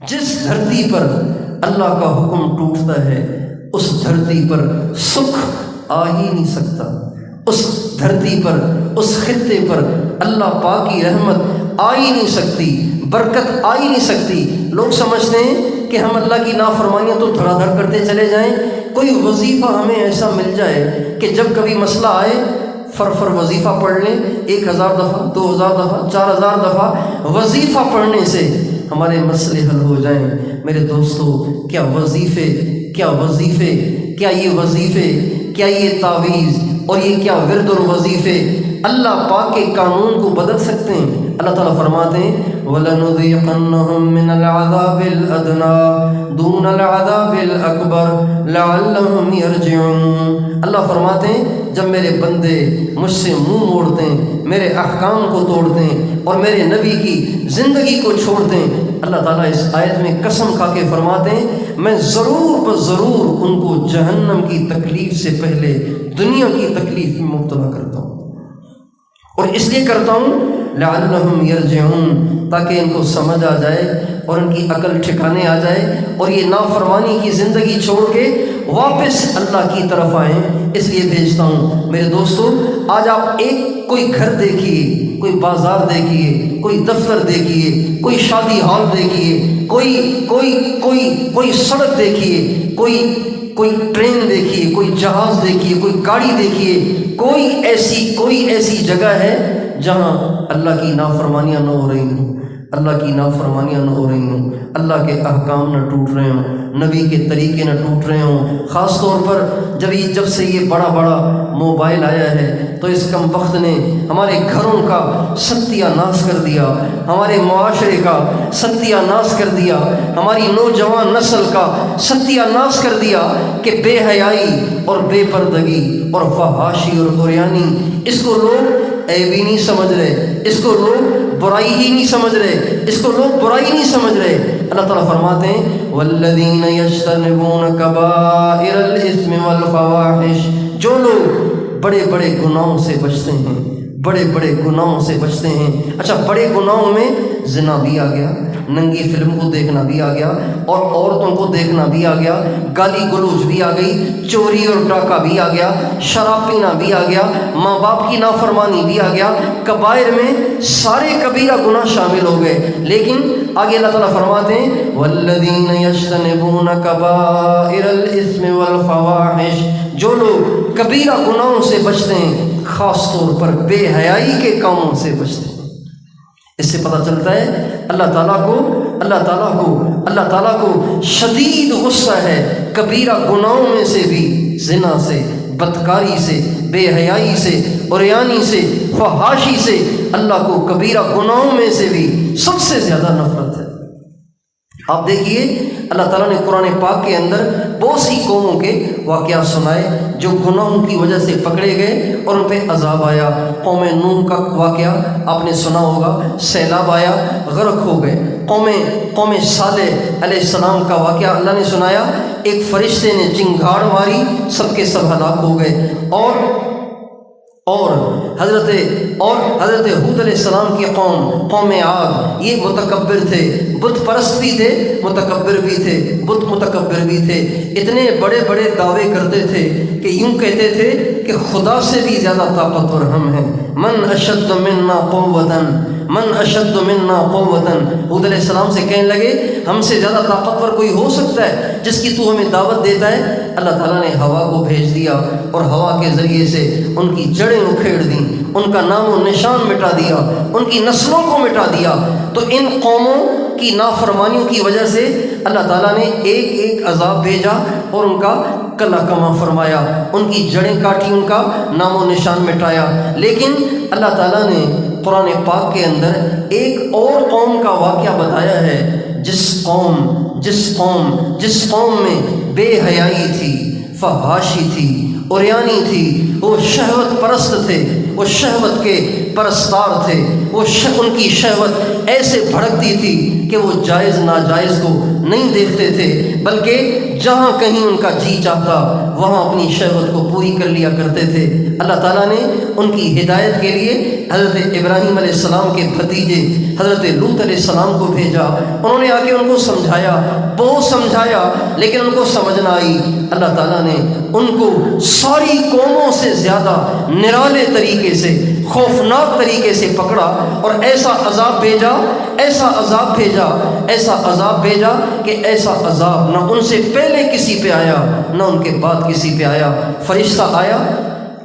جس دھرتی پر اللہ کا حکم ٹوٹتا ہے اس دھرتی پر سکھ آ ہی نہیں سکتا، اس دھرتی پر، اس خطے پر اللہ پاک کی رحمت آ ہی نہیں سکتی، برکت آ ہی نہیں سکتی۔ لوگ سمجھتے ہیں کہ ہم اللہ کی نافرمانیاں تو دھڑا دھڑ کرتے چلے جائیں، کوئی وظیفہ ہمیں ایسا مل جائے کہ جب کبھی مسئلہ آئے فر وظیفہ پڑھ لیں، 1000 دفعہ، 2000 دفعہ، 4000 دفعہ وظیفہ پڑھنے سے ہمارے مسئلے حل ہو جائیں۔ میرے دوستو، کیا وظیفے، کیا وظیفے، کیا یہ وظیفے، کیا یہ تعویذ اور یہ کیا ورد الوظیفے اللہ پاک کے قانون کو بدل سکتے ہیں؟ اللہ تعالیٰ فرماتے ہیں وَلَنُذِيقَنَّهُم مِّنَ الْعَذَابِ الْأَدْنَىٰ دُونَ الْعَذَابِ الْأَكْبَرِ لَعَلَّهُمْ يَرْجِعُونَ۔ اللہ فرماتے ہیں جب میرے بندے مجھ سے منہ موڑتے ہیں، میرے احکام کو توڑتے ہیں اور میرے نبی کی زندگی کو چھوڑتے ہیں، اللہ تعالیٰ اس آیت میں قسم کھا کے فرماتے ہیں میں ضرور بضرور ان کو جہنم کی تکلیف سے پہلے دنیا کی تکلیف میں مبتلا کرتا ہوں، اور اس لیے کرتا ہوں لعلہم یرجعون، تاکہ ان کو سمجھ آ جائے اور ان کی عقل ٹھکانے آ جائے اور یہ نافرمانی کی زندگی چھوڑ کے واپس اللہ کی طرف آئیں۔ اس لیے بھیجتا ہوں۔ میرے دوستو، آج آپ کوئی گھر دیکھیے، کوئی بازار دیکھیے، کوئی دفتر دیکھیے، کوئی شادی ہال دیکھیے، کوئی سڑک دیکھیے، کوئی ٹرین دیکھیے، کوئی جہاز دیکھیے، کوئی گاڑی دیکھیے، کوئی ایسی جگہ ہے جہاں اللہ کی نافرمانیاں نہ ہو رہی ہوں، اللہ کی نافرمانیاں نہ ہو رہی ہوں، اللہ کے احکام نہ ٹوٹ رہے ہوں، نبی کے طریقے نہ ٹوٹ رہے ہوں۔ خاص طور پر جب سے یہ بڑا موبائل آیا ہے تو اس کم بخت نے ہمارے گھروں کا ستیہ ناش کر دیا، ہمارے معاشرے کا ستیہ ناش کر دیا، ہماری نوجوان نسل کا ستیہ ناش کر دیا کہ بے حیائی اور بے پردگی اور فحاشی اور عریانی، اس کو لوگ عیب ہی نہیں سمجھ رہے، اس کو لوگ برائی ہی نہیں سمجھ رہے، اس کو لوگ برائی نہیں سمجھ رہے۔ اللہ تعالیٰ فرماتے ہیں والذین یجتنبون کبائر الاثم والفواحش، جو لوگ بڑے بڑے گناہوں سے بچتے ہیں، بڑے بڑے گناہوں سے بچتے ہیں۔ اچھا، بڑے گناہوں میں زنا بھی آ گیا، ننگی فلم کو دیکھنا بھی آ گیا، اور عورتوں کو دیکھنا بھی آ گیا، گالی گلوچ بھی آ گئی، چوری اور ڈاکہ بھی آ گیا، شراب پینا بھی آ گیا، ماں باپ کی نافرمانی بھی آ گیا۔ کبائر میں سارے کبیرہ گناہ شامل ہو گئے، لیکن آگے اللہ تعالیٰ فرماتے ہیں والذین یجتنبون کبائر الاثم والفواحش، جو لوگ کبیرہ گناہوں سے بچتے ہیں، خاص طور پر بے حیائی کے کاموں سے بچتے ہیں۔ اس سے پتہ چلتا ہے اللہ تعالیٰ کو شدید غصہ ہے کبیرہ گناہوں میں سے بھی، زنا سے، بدکاری سے، بے حیائی سے، عریانی سے، فحاشی سے، اللہ کو کبیرہ گناہوں میں سے بھی سب سے زیادہ نفرت ہے۔ آپ دیکھیے اللہ تعالیٰ نے قرآن پاک کے اندر بہت سی قوموں کے واقعات سنائے جو گناہوں کی وجہ سے پکڑے گئے اور ان پہ عذاب آیا۔ قوم نوح کا واقعہ آپ نے سنا ہوگا، سیلاب آیا، غرق ہو گئے۔ قوم صالح علیہ السلام کا واقعہ اللہ نے سنایا، ایک فرشتے نے چنگھاڑ ماری، سب کے سب ہلاک ہو گئے۔ اور حضرت حود علیہ السلام کی قوم عاد، یہ متکبر تھے، بت پرست بھی تھے، متکبر بھی تھے، بت متکبر بھی تھے، اتنے بڑے بڑے دعوے کرتے تھے کہ یوں کہتے تھے کہ خدا سے بھی زیادہ طاقتور ہم ہیں۔ من اشد منا قوتاً، حود علیہ السلام سے کہنے لگے ہم سے زیادہ طاقتور کوئی ہو سکتا ہے جس کی تو ہمیں دعوت دیتا ہے؟ اللہ تعالیٰ نے ہوا کو بھیج دیا اور ہوا کے ذریعے سے ان کی جڑیں اکھیڑ دیں، ان کا نام و نشان مٹا دیا، ان کی نسلوں کو مٹا دیا۔ تو ان قوموں کی نافرمانیوں کی وجہ سے اللہ تعالیٰ نے ایک عذاب بھیجا اور ان کا کلا کما فرمایا، ان کی جڑیں کاٹی، ان کا نام و نشان مٹایا۔ لیکن اللہ تعالیٰ نے قرآن پاک کے اندر ایک اور قوم کا واقعہ بتایا ہے، جس قوم میں بے حیائی تھی، فحاشی تھی، عریانی تھی، وہ شہوت پرست تھے، وہ شہوت کے پرستار تھے، ان کی شہوت ایسے بھڑکتی تھی کہ وہ جائز ناجائز کو نہیں دیکھتے تھے، بلکہ جہاں کہیں ان کا جی چاہتا وہاں اپنی شہوت کو پوری کر لیا کرتے تھے۔ اللہ تعالیٰ نے ان کی ہدایت کے لیے حضرت ابراہیم علیہ السلام کے بھتیجے حضرت لوط علیہ السلام کو بھیجا۔ انہوں نے آ کے ان کو سمجھایا، بہت سمجھایا، لیکن ان کو سمجھ نہ آئی۔ اللہ تعالیٰ نے ان کو ساری قوموں سے زیادہ نرالے طریقے سے، خوفناک طریقے سے پکڑا اور ایسا عذاب بھیجا، ایسا عذاب بھیجا، ایسا عذاب بھیجا کہ ایسا عذاب نہ ان سے پہلے کسی پہ آیا نہ ان کے بعد کسی پہ آیا۔ فرشتہ آیا،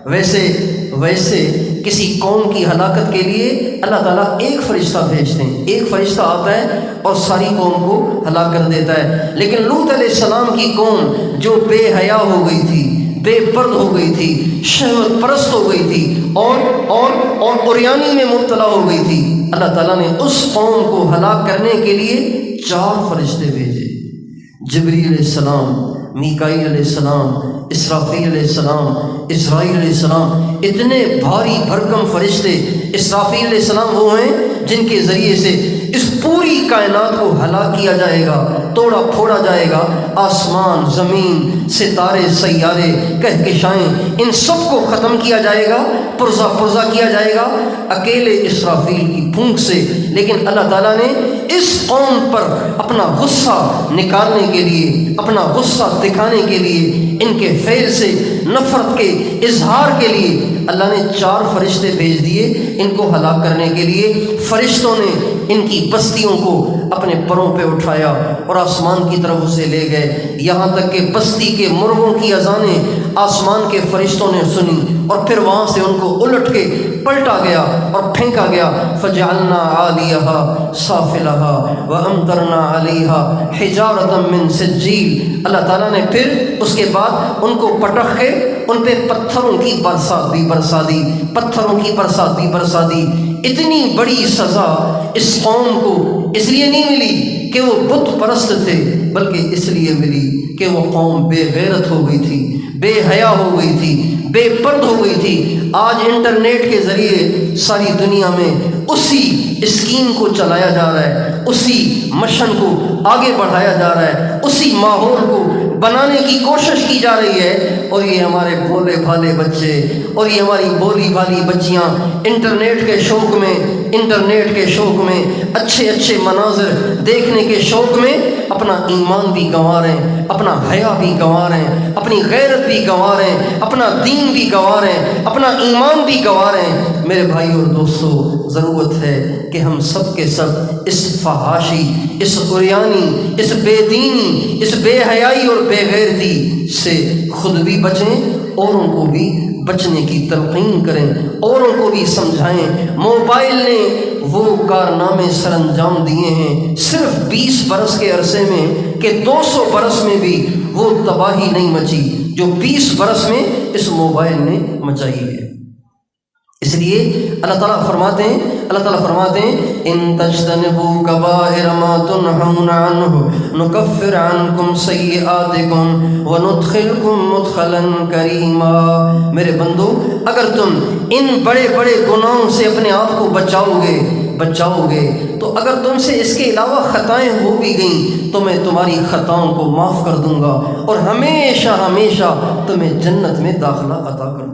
ویسے کسی قوم کی ہلاکت کے لیے اللہ تعالیٰ ایک فرشتہ بھیجتے ہیں، ایک فرشتہ آتا ہے اور ساری قوم کو ہلاک کر دیتا ہے۔ لیکن لوط علیہ السلام کی قوم جو بے حیا ہو گئی تھی، بے پرد ہو گئی تھی، شہوت پرست ہو گئی تھی اور عریانی میں مبتلا ہو گئی تھی، اللہ تعالیٰ نے اس قوم کو ہلاک کرنے کے لیے 4 فرشتے بھیجے، جبریل علیہ السلام، میکائیل علیہ السلام، اسرافیل علیہ السلام، اسرائیل علیہ السلام۔ اتنے بھاری بھرکم فرشتے۔ اسرافیل علیہ السلام وہ ہیں جن کے ذریعے سے اس پوری کائنات کو ہلاک کیا جائے گا، توڑا پھوڑا جائے گا۔ آسمان، زمین، ستارے، سیارے، کہکشائیں، ان سب کو ختم کیا جائے گا، پرزا کیا جائے گا اکیلے اسرافیل کی پھونک سے۔ لیکن اللہ تعالیٰ نے اس قوم پر اپنا غصہ نکالنے کے لیے، اپنا غصہ دکھانے کے لیے، ان کے فعل سے نفرت کے اظہار کے لیے اللہ نے 4 فرشتے بھیج دیے ان کو ہلاک کرنے کے لیے۔ فرشتوں نے ان کی بستیوں کو اپنے پروں پہ اٹھایا اور آسمان کی طرف اسے لے گئے، یہاں تک کہ بستی کے مرغوں کی اذانیں آسمان کے فرشتوں نے سنی اور پھر وہاں سے ان کو الٹ کے پلٹا گیا اور پھینکا گیا۔ فجعلنا عالیہا سافلہا وامطرنا علیہا حجارۃ من سجیل۔ اللہ تعالیٰ نے پھر اس کے بعد ان کو پٹخ کے ان پہ پتھروں کی برسات بھی برسا دی، پتھروں کی برسات بھی برسا دی۔ اتنی بڑی سزا اس قوم کو اس لیے نہیں ملی کہ وہ بت پرست تھے، بلکہ اس لیے ملی کہ وہ قوم بے غیرت ہو گئی تھی، بے حیا ہو گئی تھی، بے پرد ہو گئی تھی۔ آج انٹرنیٹ کے ذریعے ساری دنیا میں اسی اسکیم کو چلایا جا رہا ہے، اسی مشن کو آگے بڑھایا جا رہا ہے، اسی ماحول کو بنانے کی کوشش کی جا رہی ہے۔ اور یہ ہمارے بھولے بھالے بچے اور یہ ہماری بولی بھالی بچیاں انٹرنیٹ کے شوق میں اچھے مناظر دیکھنے کے شوق میں اپنا ایمان بھی گنوا رہے ہیں، اپنا حیا بھی گنوا رہے ہیں، اپنی غیرت بھی گنوا رہے ہیں، اپنا دین بھی گنوا رہے ہیں، اپنا ایمان بھی گنوا رہے ہیں۔ میرے بھائی اور دوستو، ضرورت ہے کہ ہم سب کے سب اس فحاشی، اس عریانی، اس بے دینی، اس بے حیائی اور بے غیرتی سے خود بھی بچیں، اوروں کو بھی بچنے کی تلقین کریں، اوروں کو بھی سمجھائیں۔ موبائل نے وہ کارنامے سر انجام دیے ہیں صرف 20 برس کے عرصے میں کہ 200 برس میں بھی وہ تباہی نہیں مچی جو 20 برس میں اس موبائل نے مچائی ہے۔ اس لیے اللہ تعالیٰ فرماتے ہیں ان تجتنبوا کبائر ما تنہون عنہ نکفر عنکم سیئاتکم وندخلکم مدخلا کریما۔ میرے بندو، اگر تم ان بڑے بڑے گناہوں سے اپنے آپ کو بچاؤ گے تو اگر تم سے اس کے علاوہ خطائیں ہو بھی گئیں تو میں تمہاری خطاؤں کو معاف کر دوں گا اور ہمیشہ تمہیں جنت میں داخلہ عطا کر